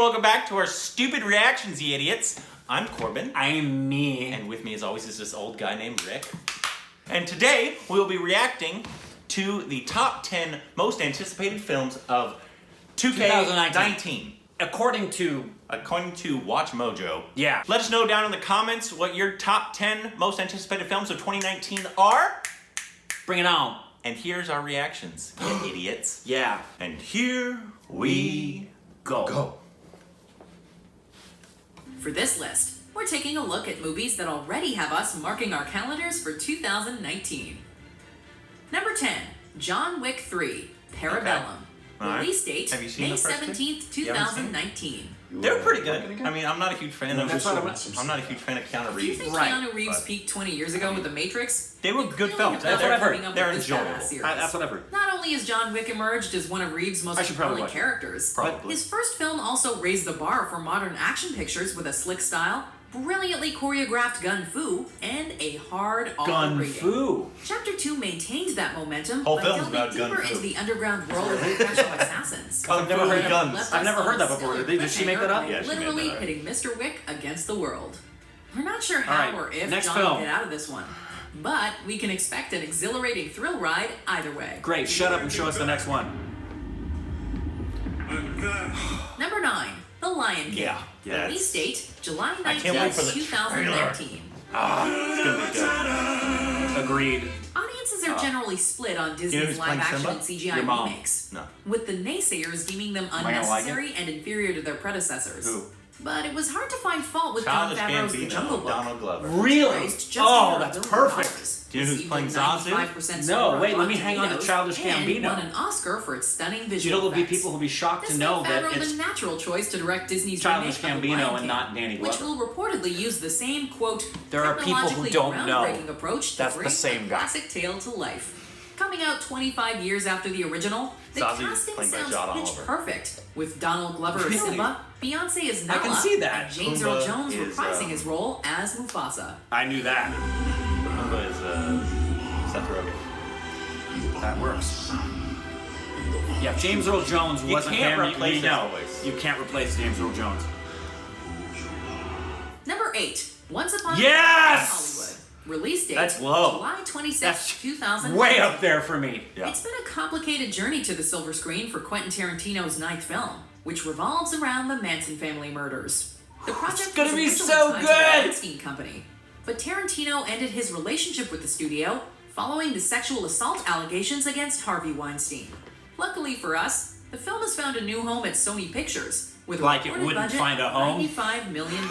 welcome back to our stupid reactions, you idiots. I'm Corbin. I'm me. And with me, as always, is this old guy named Rick. And today, we'll be reacting to the top 10 most anticipated films of 2019. According to Watch Mojo. Yeah. Let us know down in the comments what your top 10 most anticipated films of 2019 are. Bring it on. And here's our reactions, you idiots. Yeah. And here we go. For this list, we're taking a look at movies that already have us marking our calendars for 2019. Number 10, John Wick 3, Parabellum. Okay. Release date, Have you seen May the first two? 17th, 2019. They were pretty good. I mean, I'm not a huge fan of. That's what I'm not a huge fan of Keanu Do you Reeves. think Right, Keanu Reeves peaked 20 years ago with The Matrix? They were good films. That's what I've heard. They're enjoyable. That's what I've heard. Not only has John Wick emerged as one of Reeves' most I should probably compelling watch it. characters, Probably. his first film also raised the bar for modern action pictures with a slick style, brilliantly choreographed gun fu, and a hard R Gun rating. fu. Chapter 2 maintained that momentum Whole by film's delving about gun deeper fu. into the underground world of professional assassins. I've never heard guns. Left I've us never on heard a that before. stellar Did she make that up? cliffhanger Yeah, by she made literally that up. pitting Mr. Wick against the world. We're not sure how All right, or if next John film. will get out of this one, but we can expect an exhilarating thrill ride either way. Great. Shut up and show us the next one. Number 9, The Lion King. Yeah. Release date, July I can't wait for 19th, the 2019. It's gonna be good. Agreed. Audiences are generally split on You know Disney's who's playing live-action Simba? and CGI Your mom. remakes, No. with the naysayers deeming them I gonna like unnecessary and inferior to their predecessors. Who? But it was hard to find fault with Jon Childish Favreau's The Jungle Gambino, Book. Donald Glover. Really? Priced just Oh, under that's $1 billion. perfect. Do you know who's Received playing a Zazu? 95% No, score wait, on let me Rotten hang on to Tomatoes Childish and Gambino. won an Oscar for its stunning You visual know, there'll be effects. people who'll be shocked This to know made that Favreau it's the natural choice to direct Disney's Childish remake of The Gambino Lion and King, not Danny which Glover. will reportedly use the same, quote, There are people who technologically don't know. groundbreaking approach to That's the bring same a guy. classic tale to life. Coming out 25 years after the original, the Zazu's casting played by sounds John pitch Oliver. perfect, with Donald Glover as Really? Simba, Beyonce as Nala, I can see that. and James Pumbaa Earl Jones is, reprising his role as Mufasa. I knew that. Pumbaa is Seth Rogen. That works. Yeah, if James Earl Jones wasn't can't him, replace you his know. voice. You can't replace James Earl Jones. Number 8, Once Upon a Yes! Time in Hollywood. Release date, That's low. July 26, That's 2000. way up there for me. Yeah. It's been a complicated journey to the silver screen for Quentin Tarantino's 9th film, which revolves around the Manson family murders. The project gonna was be originally so tied to good! the Weinstein Company, but Tarantino ended his relationship with the studio following the sexual assault allegations against Harvey Weinstein. Luckily for us, the film has found a new home at Sony Pictures, with a Like it reported wouldn't budget find a of home? $95 million.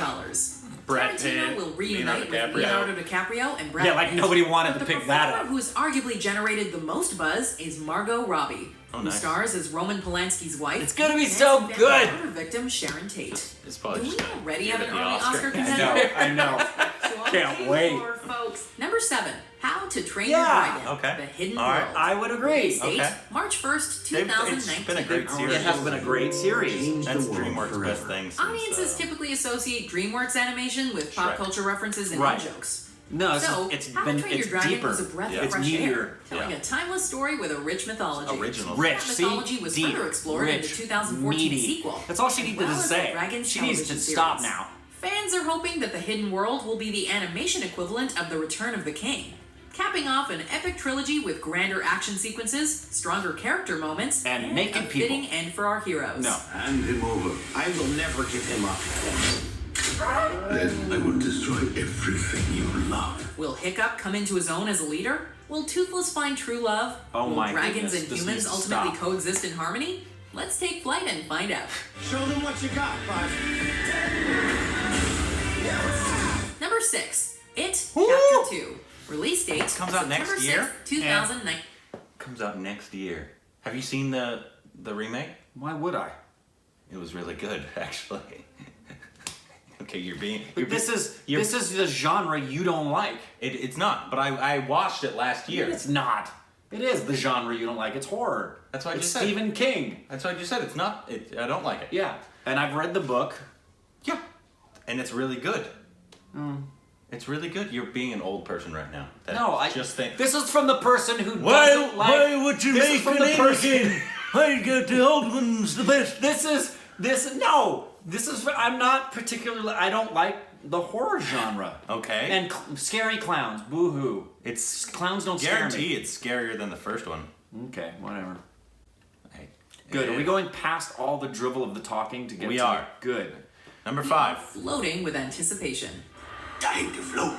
Brad Tarantino Pitt, will reunite Leonardo with DiCaprio. Leonardo DiCaprio and Brad Yeah, like Pitt. nobody wanted But to the pick that performer up. who's arguably generated the most buzz is Margot Robbie, Oh, who nice. stars as Roman Polanski's wife. It's gonna be and so Nancy good. Van Murder victim Sharon Tate. It's probably Do we just already give have it an the early Oscar I contender? know, I know. So Can't stay wait. for, folks. Number 7, How to Train Yeah, Your Dragon. okay. The Hidden All right. World. I would agree. Release date, Okay. March 1st, They've- 2019. it's been a great series. It has been a great series. That's DreamWorks' best thing. Since, Audiences typically associate DreamWorks animation with pop Shrek. culture references and Right. in-jokes. No, So, it's How been to Train Your Dragon deeper. was a breath of It's fresh meatier. air, telling Yeah. a timeless story with a rich mythology. Original. Rich, That see? mythology was Deep, further explored in the rich, 2014 meaty. sequel. That's all she as needed well to as the say. Dragons She needs to television stop series. now. Fans are hoping that The Hidden World will be the animation equivalent of The Return of the King, capping off an epic trilogy with grander action sequences, stronger character moments, And naked a people. fitting end for our heroes. No. Hand him over. I will never give him up. Then I will destroy everything you love. Will Hiccup come into his own as a leader? Will Toothless find true love? Oh Will my dragons goodness, and this humans needs to ultimately stop. coexist in harmony? Let's take flight and find out. Show them what you got, bud. Number 6, It Woo! Chapter 2. Release date Comes out September next year? 6th, 2009. Comes out next year. Have you seen the remake? Why would I? It was really good, actually. Okay, you're being. But this is the genre you don't like. It's not, but I watched it last year. It's not. It is the genre you don't like. It's horror. That's what I it's just said. Stephen King. That's what I just said. It's not. I don't like it. Yeah, and I've read the book. Yeah, and it's really good. It's really good. You're being an old person right now. No, I just think. This is from the person who doesn't like. Why would you this is make from an the person. Anakin? Why get the old ones the best? No. I'm not particularly. I don't like the horror genre. Okay. And scary clowns. Boo-hoo. It's Clowns don't scare me. guarantee it's scarier than the first one. Okay, whatever. Hey, Good. Are we going past all the drivel of the talking to get We to are. Good. Number 5. Floating with anticipation. Time to float.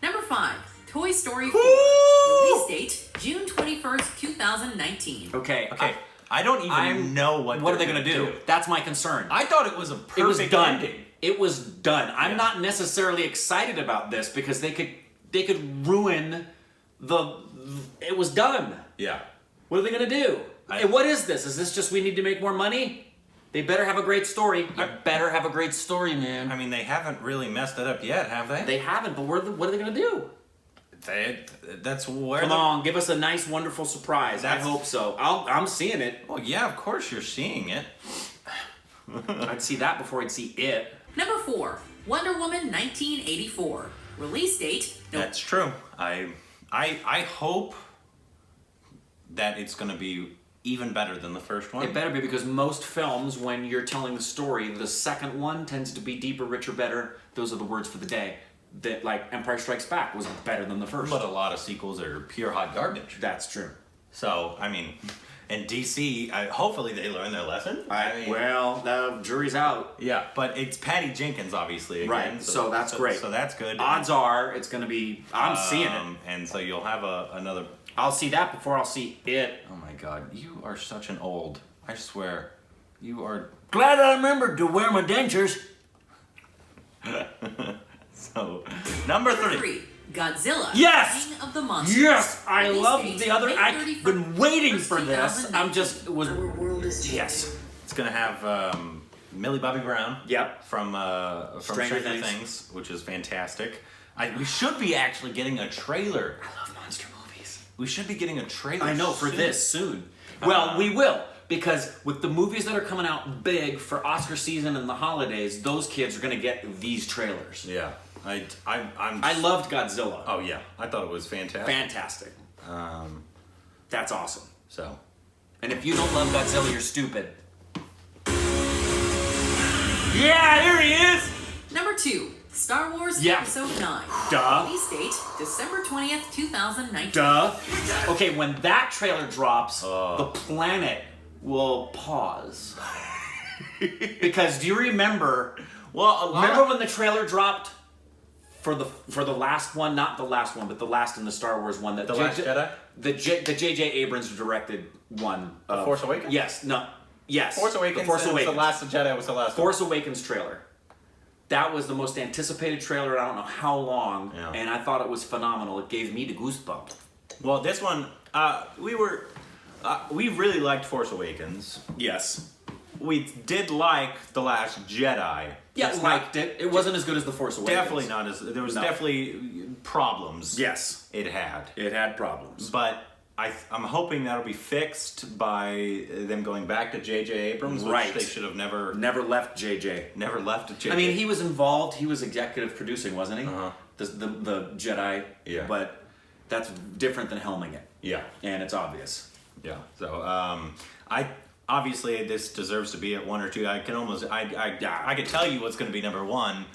Number 5, Toy Story 4. Release date, June 21st, 2019. Okay. Okay. I don't even know what are they they're going to do? That's my concern. I thought it was a perfect It was done. ending. It was done. I'm Yeah. not necessarily excited about this because they could ruin the. It was done. Yeah. What are they gonna do? Hey, what is this? Is this just we need to make more money? They better have a great story. I better have a great story, man. I mean, they haven't really messed it up yet, have they? They haven't, but what are they gonna do? That's where. Come on, give us a nice, wonderful surprise. I hope so. I'm seeing it. Well, yeah, of course you're seeing it. I'd see that before I'd see it. Number 4, Wonder Woman 1984. Release date, That's true. I hope that it's going to be even better than the first one. It better be, because most films, when you're telling the story, the second one tends to be deeper, richer, better. Those are the words for the day. That, like, Empire Strikes Back was better than the first. But a lot of sequels are pure hot garbage. That's true. So, I mean, and DC, hopefully they learn their lesson. Well, the jury's out. Yeah, but it's Patty Jenkins, obviously. Again, Right, so that's great. So that's good. Odds are it's going to be. I'm seeing it. And so you'll have another. I'll see that before I'll see it. Oh my God, you are such an old. I swear, you are. Glad I remembered to wear my dentures. So, number 3. Godzilla. Yes! King of the Monsters. Yes, I Release love date, the other. May I've 31st, been waiting for this. I'm 2019. just was. Our world is Yes. It's gonna have Millie Bobby Brown. Yep. From Stranger Things, which is fantastic. We should be actually getting a trailer. I love monster movies. We should be getting a trailer. I know, for soon. this soon. Well, we will. Because with the movies that are coming out big for Oscar season and the holidays, those kids are going to get these trailers. Yeah. I loved Godzilla. Oh, yeah. I thought it was fantastic. Fantastic. That's awesome. So. And if you don't love Godzilla, you're stupid. Yeah, here he is! Number 2, Star Wars Yeah. Episode 9. Duh. Release date, December 20th, 2019. Duh. Okay, when that trailer drops, the planet will pause. Because do you remember? Well, Remember when the trailer dropped for the last one, not the last one, but the last in the Star Wars one, that The Last Jedi? the J.J. Abrams directed one. The Force Awakens? Yes. No. Yes. Force Awakens. The Force and Awakens. The Last Jedi was the last Force Awakens trailer. That was the most anticipated trailer in I don't know how long, Yeah. and I thought it was phenomenal. It gave me the goosebumps. one. Well, this one, we really liked Force Awakens. Yes. We did like The Last Jedi. Yeah, It's liked it. It wasn't as good as the Force Awakens. Definitely not as. There was No. definitely problems. Yes. It had. It had problems. But I'm hoping that'll be fixed by them going back to J.J. Abrams, which Right. they should have never Never left JJ. left J.J. I mean, he was involved. He was executive producing, wasn't he? Uh-huh. The Jedi. Yeah. But that's different than helming it. Yeah. And it's obvious. Yeah. So I obviously this deserves to be at 1 or 2. I could tell you what's going to be number 1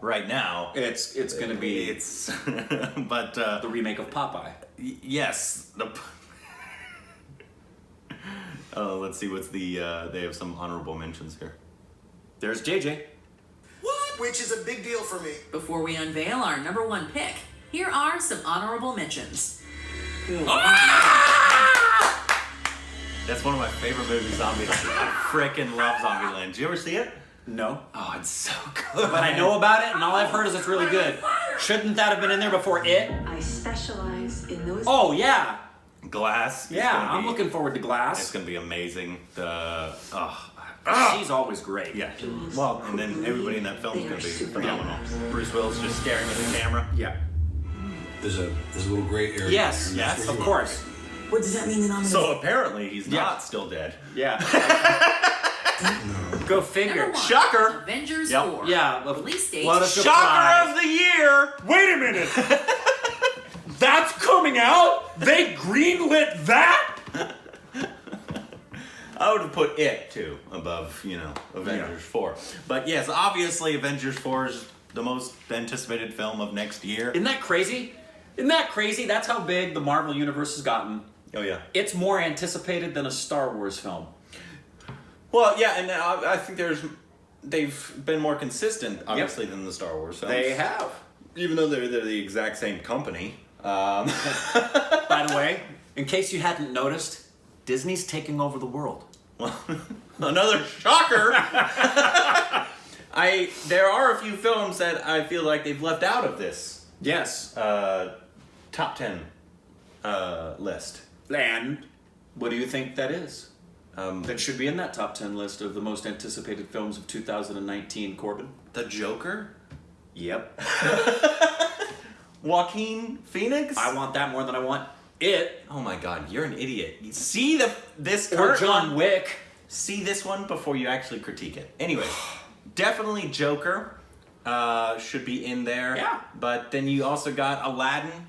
right now. It's going to be It's but the remake of Popeye. yes. Let's see what's the they have some honorable mentions here. There's JJ. What? Which is a big deal for me. Before we unveil our number 1 pick, here are some honorable mentions. That's one of my favorite movies, Zombieland. I frickin' love Zombieland. Did you ever see it? No. Oh, it's so good. But I know about it, and all I've heard is it's really good. Shouldn't that have been in there before it? I specialize in those. Oh, yeah. Glass. is Yeah, gonna I'm be- looking forward to It's Glass. gonna be amazing. She's always great. Yeah. Well, and then everybody in that film is gonna be phenomenal. Bruce Willis just staring at the camera. Yeah. There's a little gray area. Yes, Yes. of course. What does that mean that I'm So apparently he's Yeah. not still dead. Yeah. Go Number figure. 1, Shocker. Avengers Yep. 4. Yeah. Release date, What a Shocker surprise. of the year! Wait a minute! That's coming out? They greenlit that? I would have put it too above, Avengers 4. But yes, obviously Avengers 4 is the most anticipated film of next year. Isn't that crazy? Isn't that crazy? That's how big the Marvel Universe has gotten. Oh yeah. It's more anticipated than a Star Wars film. Well, yeah, and I think they've been more consistent, obviously, than the Star Wars films. They have. Even though they're the exact same company. By the way, in case you hadn't noticed, Disney's taking over the world. Well, another shocker. There are a few films that I feel like they've left out of this Yes. top 10 list. And what do you think that is? That should be in that top 10 list of the most anticipated films of 2019, Corbin. The Joker? Yep. Joaquin Phoenix? I want that more than I want it. Oh my god, you're an idiot. You see this Or current John one? Wick. See this one before you actually critique it. Anyway, definitely Joker should be in there. Yeah. But then you also got Aladdin,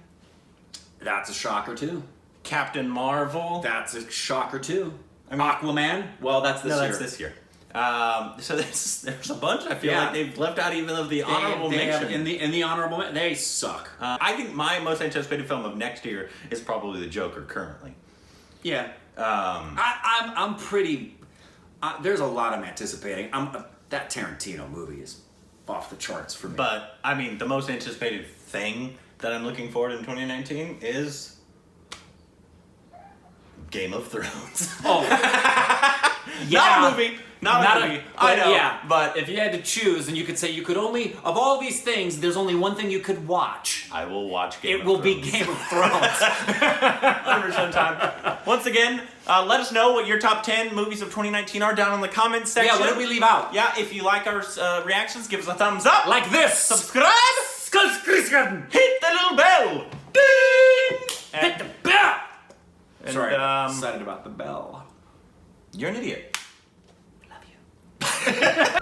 That's a shocker too. Captain Marvel. That's a shocker too. Aquaman? Well, that's this year. That's this year. So there's a bunch I feel Yeah. like they've left out even of the honorable mention. In the honorable mention, they suck. I think my most anticipated film of next year is probably The Joker currently. Yeah. I'm pretty. There's a lot I'm anticipating. That Tarantino movie is off the charts for me. But, I mean, the most anticipated thing that I'm looking forward to in 2019 is Game of Thrones. Oh. Not a movie. Not a movie. I know. Yeah, but if you had to choose, and you could say you could only, of all these things, there's only one thing you could watch. I will watch Game of It will Thrones. be Game of Thrones. 100% time. Once again, let us know what your top 10 movies of 2019 are down in the comments section. Yeah, what did we leave out? Yeah, if you like our reactions, give us a thumbs up. Like this. Subscribe. Subscribe. Hit the little bell. Ding. Hit the bell. And, Sorry, I'm excited about the bell. You're an idiot. Love you.